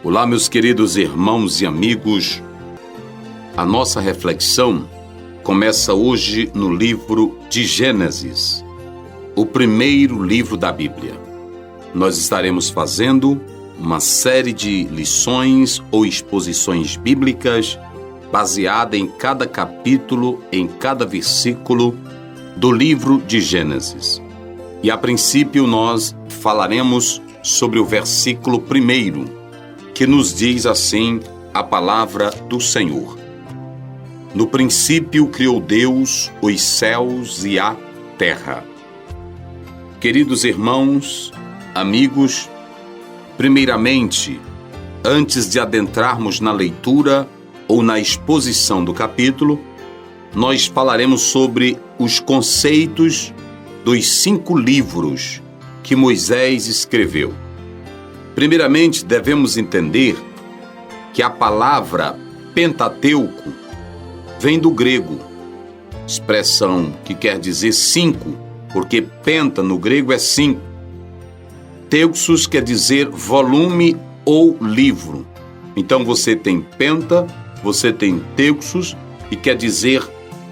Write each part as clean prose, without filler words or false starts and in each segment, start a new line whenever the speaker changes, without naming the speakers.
Olá, meus queridos irmãos e amigos. A nossa reflexão começa hoje no livro de Gênesis, o primeiro livro da Bíblia. Nós estaremos fazendo uma série de lições ou exposições bíblicas baseada em cada capítulo, em cada versículo do livro de Gênesis. E a princípio nós falaremos sobre o versículo 1, que nos diz assim a palavra do Senhor. No princípio criou Deus os céus e a terra. Queridos irmãos, amigos, primeiramente, antes de adentrarmos na leitura ou na exposição do capítulo, nós falaremos sobre os conceitos dos 5 livros que Moisés escreveu. Primeiramente, devemos entender que a palavra Pentateuco vem do grego, expressão que quer dizer 5, porque penta no grego é 5. Teuxos quer dizer volume ou livro. Então você tem penta, você tem teuxos e quer dizer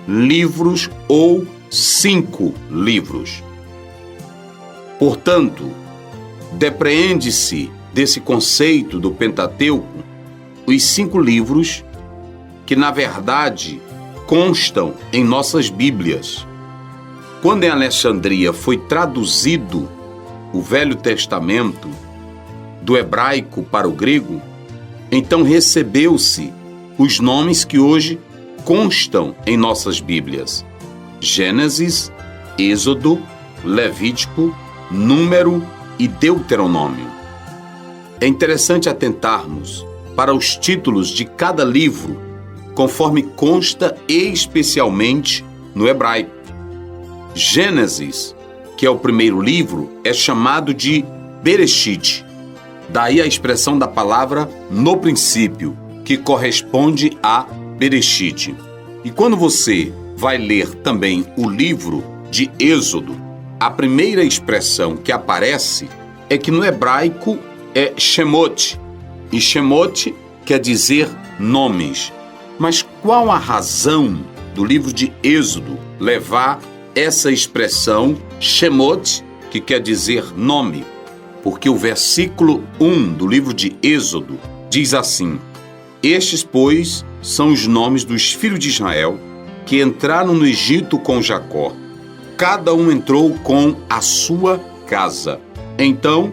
livros ou 5 livros. Portanto, depreende-se desse conceito do Pentateuco os 5 livros que, na verdade, constam em nossas Bíblias. Quando em Alexandria foi traduzido o Velho Testamento do hebraico para o grego, então recebeu-se os nomes que hoje constam em nossas Bíblias: Gênesis, Êxodo, Levítico, Número e Deuteronômio. É interessante atentarmos para os títulos de cada livro, conforme consta especialmente no hebraico. Gênesis, que é o primeiro livro, é chamado de Bereshit. Daí a expressão da palavra no princípio, que corresponde a Bereshit. E quando você vai ler também o livro de Êxodo, a primeira expressão que aparece é que no hebraico é Shemot, e Shemot quer dizer nomes. Mas qual a razão do livro de Êxodo levar essa expressão Shemot, que quer dizer nome? Porque o versículo 1 do livro de Êxodo diz assim: Estes, pois, são os nomes dos filhos de Israel que entraram no Egito com Jacó. Cada um entrou com a sua casa. Então,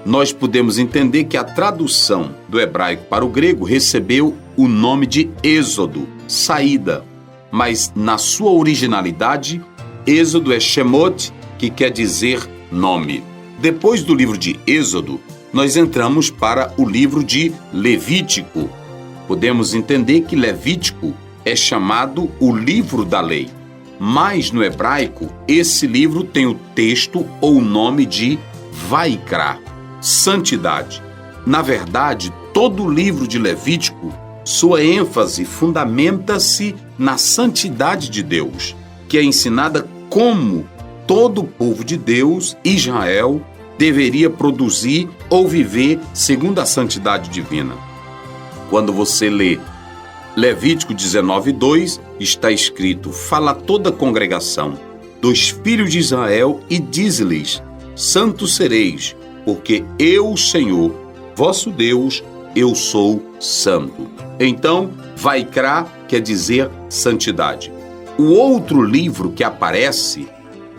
nós podemos entender que a tradução do hebraico para o grego recebeu o nome de Êxodo, saída. Mas, na sua originalidade, Êxodo é Shemot, que quer dizer nome. Depois do livro de Êxodo, nós entramos para o livro de Levítico. Podemos entender que Levítico é chamado o livro da lei. Mas no hebraico, esse livro tem o texto ou o nome de Vaikra, santidade. Na verdade, todo o livro de Levítico, sua ênfase fundamenta-se na santidade de Deus, que é ensinada como todo o povo de Deus, Israel, deveria produzir ou viver segundo a santidade divina. Quando você lê Levítico 19:2, está escrito: Fala toda a congregação dos filhos de Israel e diz-lhes: Santos sereis, porque eu, Senhor, vosso Deus, eu sou santo. Então, Vaikra quer dizer santidade. O outro livro que aparece,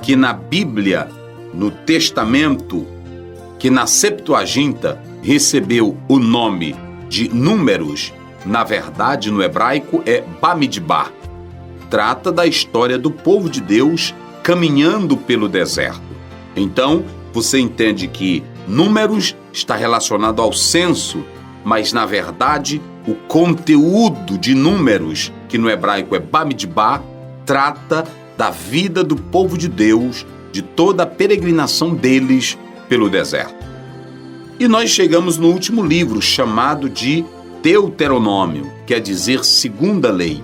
que na Bíblia, no Testamento, que na Septuaginta recebeu o nome de Números, na verdade, no hebraico, é Bamidbar. Trata da história do povo de Deus caminhando pelo deserto. Então, você entende que Números está relacionado ao censo, mas, na verdade, o conteúdo de Números, que no hebraico é Bamidbar, trata da vida do povo de Deus, de toda a peregrinação deles pelo deserto. E nós chegamos no último livro, chamado de Deuteronômio, quer dizer segunda lei.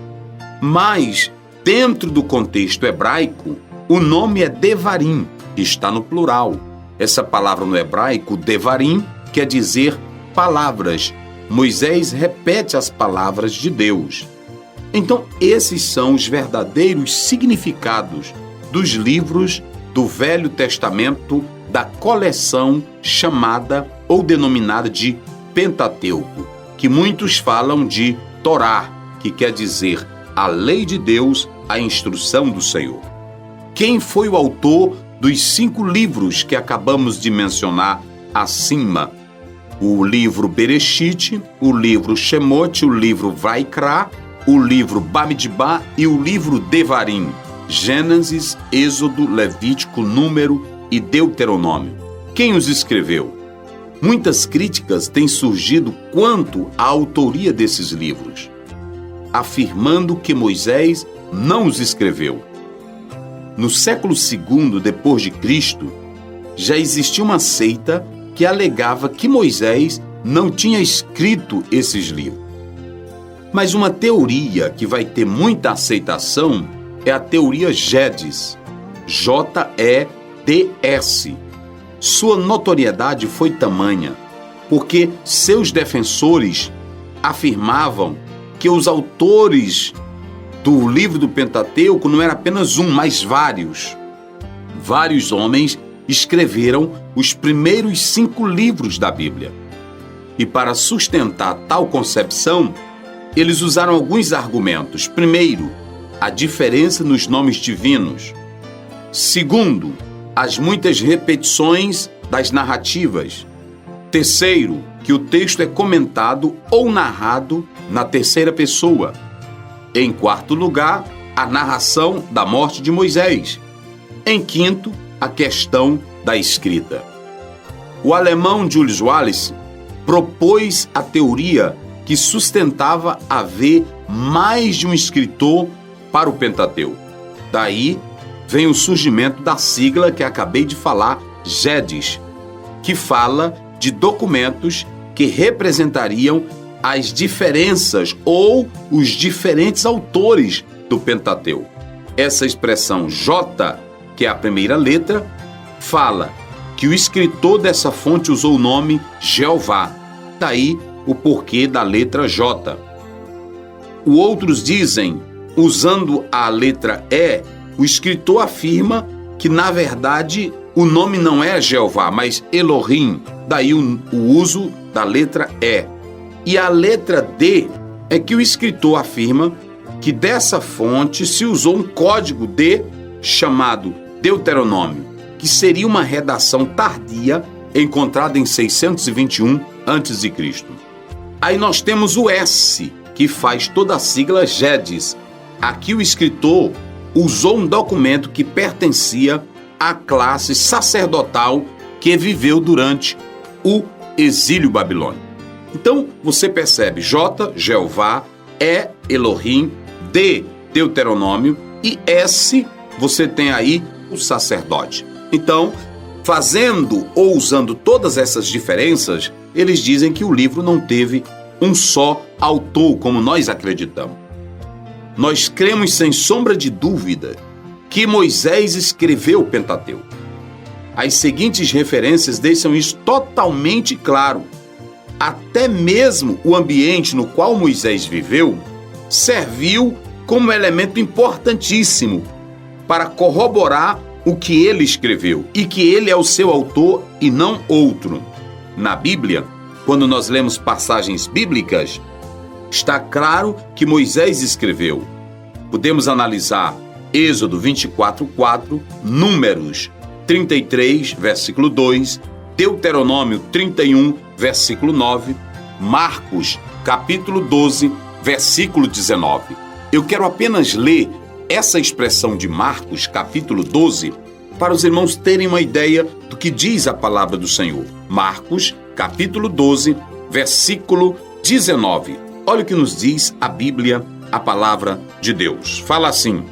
Mas, dentro do contexto hebraico, o nome é Devarim, que está no plural. Essa palavra no hebraico, Devarim, quer dizer palavras, Moisés repete as palavras de Deus. Então, esses são os verdadeiros significados dos livros do Velho Testamento da coleção chamada ou denominada de Pentateuco, que muitos falam de Torá, que quer dizer a lei de Deus, a instrução do Senhor. Quem foi o autor dos 5 livros que acabamos de mencionar acima? O livro Bereshit, o livro Shemot, o livro Vaikra, o livro Bamidbar e o livro Devarim, Gênesis, Êxodo, Levítico, Número e Deuteronômio. Quem os escreveu? Muitas críticas têm surgido quanto à autoria desses livros, afirmando que Moisés não os escreveu. No século II depois de Cristo, já existia uma seita que alegava que Moisés não tinha escrito esses livros. Mas uma teoria que vai ter muita aceitação é a teoria GEDS, J-E-D-S. Sua notoriedade foi tamanha, porque seus defensores afirmavam que os autores do livro do Pentateuco não era apenas um, mas vários. Vários homens escreveram os primeiros 5 livros da Bíblia. E para sustentar tal concepção, eles usaram alguns argumentos. Primeiro, a diferença nos nomes divinos. Segundo, as muitas repetições das narrativas. Terceiro, que o texto é comentado ou narrado na terceira pessoa. Em quarto lugar, a narração da morte de Moisés. Em quinto, a questão da escrita. O alemão Julius Wallace propôs a teoria que sustentava haver mais de um escritor para o Pentateuco. Daí vem o surgimento da sigla que acabei de falar, GEDS, que fala de documentos que representariam as diferenças ou os diferentes autores do Pentateuco. Essa expressão J, que é a primeira letra, fala que o escritor dessa fonte usou o nome Jeová. Daí o porquê da letra J. Outros dizem, usando a letra E, o escritor afirma que, na verdade, o nome não é Jeová, mas Elohim. Daí o uso da letra E. E a letra D é que o escritor afirma que dessa fonte se usou um código D chamado Deuteronômio, que seria uma redação tardia encontrada em 621 a.C. Aí nós temos o S, que faz toda a sigla GEDS. Aqui o escritor usou um documento que pertencia à classe sacerdotal que viveu durante o exílio babilônico. Então, você percebe J, Jeová, E, Elohim, D, Deuteronômio e S, você tem aí o sacerdote. Então, fazendo ou usando todas essas diferenças, eles dizem que o livro não teve um só autor, como nós acreditamos. Nós cremos sem sombra de dúvida que Moisés escreveu o Pentateuco. As seguintes referências deixam isso totalmente claro. Até mesmo o ambiente no qual Moisés viveu serviu como elemento importantíssimo para corroborar o que ele escreveu e que ele é o seu autor e não outro. Na Bíblia, quando nós lemos passagens bíblicas, está claro que Moisés escreveu. Podemos analisar Êxodo 24:4, Números 33, versículo 2, Deuteronômio 31, versículo 9, Marcos, capítulo 12, versículo 19. Eu quero apenas ler essa expressão de Marcos, capítulo 12, para os irmãos terem uma ideia do que diz a palavra do Senhor. Marcos, capítulo 12, versículo 19. Olha o que nos diz a Bíblia, a palavra de Deus. Fala assim: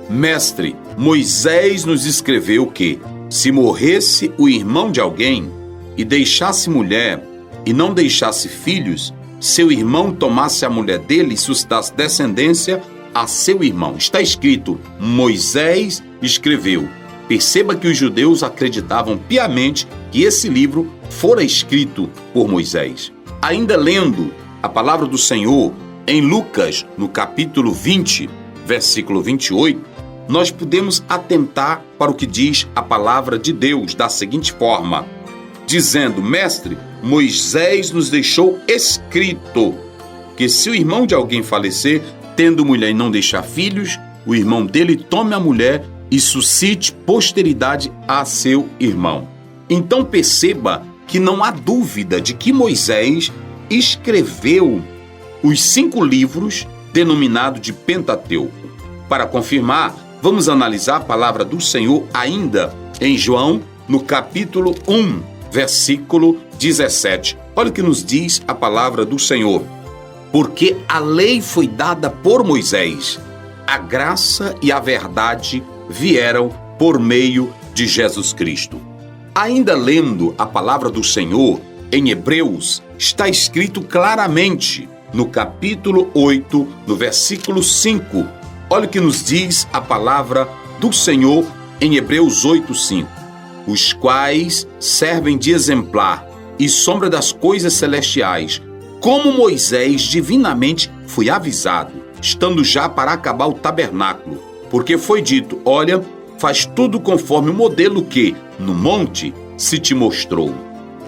Mestre, Moisés nos escreveu que, se morresse o irmão de alguém e deixasse mulher e não deixasse filhos, seu irmão tomasse a mulher dele e suscitasse descendência a seu irmão. Está escrito, Moisés escreveu. Perceba que os judeus acreditavam piamente que esse livro fora escrito por Moisés. Ainda lendo a palavra do Senhor em Lucas, no capítulo 20, versículo 28, nós podemos atentar para o que diz a palavra de Deus da seguinte forma, dizendo: Mestre, Moisés nos deixou escrito que se o irmão de alguém falecer, tendo mulher e não deixar filhos, o irmão dele tome a mulher e suscite posteridade a seu irmão. Então perceba que não há dúvida de que Moisés escreveu os 5 livros denominados de Pentateuco. Para confirmar, vamos analisar a palavra do Senhor ainda em João, no capítulo 1, versículo 17. Olha o que nos diz a palavra do Senhor. Porque a lei foi dada por Moisés, a graça e a verdade vieram por meio de Jesus Cristo. Ainda lendo a palavra do Senhor, em Hebreus, está escrito claramente, no capítulo 8, no versículo 5. Olha o que nos diz a palavra do Senhor em Hebreus 8, 5. Os quais servem de exemplar e sombra das coisas celestiais, como Moisés divinamente foi avisado, estando já para acabar o tabernáculo, porque foi dito: olha, faz tudo conforme o modelo que, no monte, se te mostrou.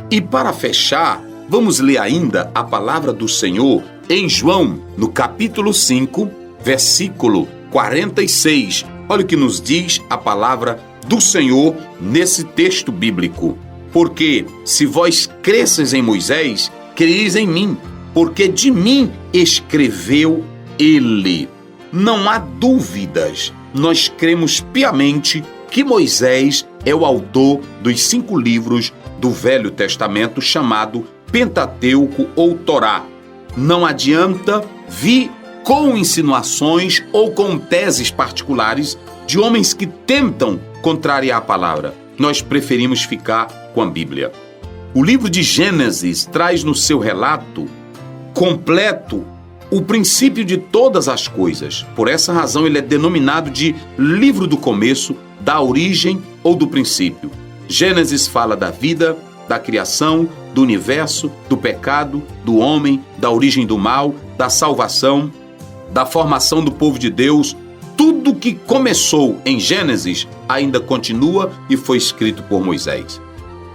E para fechar, vamos ler ainda a palavra do Senhor em João, no capítulo 5, versículo 46. Olha o que nos diz a palavra do Senhor nesse texto bíblico. Porque se vós cresceis em Moisés, creis em mim, porque de mim escreveu ele. Não há dúvidas, nós cremos piamente que Moisés é o autor dos 5 livros do Velho Testamento chamado Pentateuco ou Torá. Não adianta vir com insinuações ou com teses particulares de homens que tentam contrariar a palavra. Nós preferimos ficar com a Bíblia. O livro de Gênesis traz no seu relato completo o princípio de todas as coisas. Por essa razão ele é denominado de livro do começo, da origem ou do princípio. Gênesis fala da vida, da criação, do universo, do pecado, do homem, da origem do mal, da salvação, da formação do povo de Deus. Tudo que começou em Gênesis ainda continua e foi escrito por Moisés.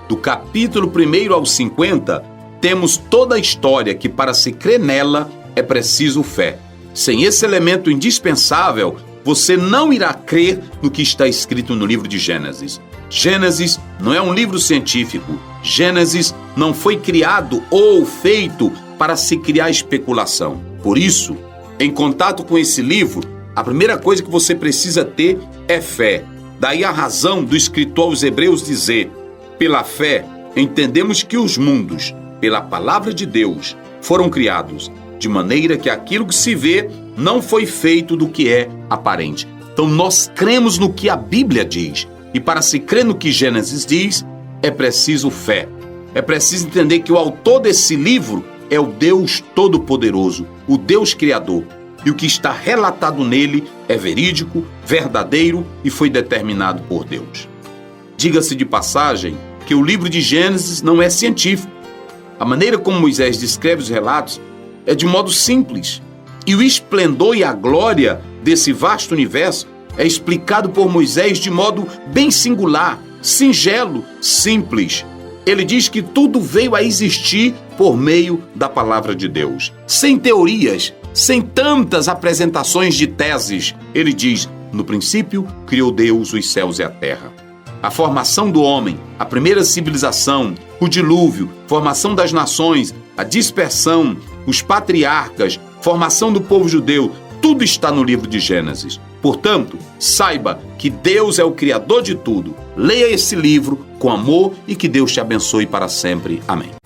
Do capítulo 1 ao 50, temos toda a história que, para se crer nela, é preciso fé. Sem esse elemento indispensável, você não irá crer no que está escrito no livro de Gênesis. Gênesis não é um livro científico. Gênesis não foi criado ou feito para se criar especulação. Por isso, em contato com esse livro, a primeira coisa que você precisa ter é fé. Daí a razão do escritor aos Hebreus dizer: pela fé, entendemos que os mundos, pela palavra de Deus, foram criados, de maneira que aquilo que se vê não foi feito do que é aparente. Então nós cremos no que a Bíblia diz. E para se crer no que Gênesis diz, é preciso fé. É preciso entender que o autor desse livro é o Deus Todo-Poderoso, o Deus Criador. E o que está relatado nele é verídico, verdadeiro e foi determinado por Deus. Diga-se de passagem que o livro de Gênesis não é científico. A maneira como Moisés descreve os relatos é de modo simples. E o esplendor e a glória desse vasto universo é explicado por Moisés de modo bem singular, singelo, simples. Ele diz que tudo veio a existir por meio da palavra de Deus. Sem teorias, sem tantas apresentações de teses. Ele diz: no princípio criou Deus os céus e a terra. A formação do homem, a primeira civilização, o dilúvio, formação das nações, a dispersão, os patriarcas, formação do povo judeu, tudo está no livro de Gênesis. Portanto, saiba que Deus é o Criador de tudo. Leia esse livro com amor e que Deus te abençoe para sempre. Amém.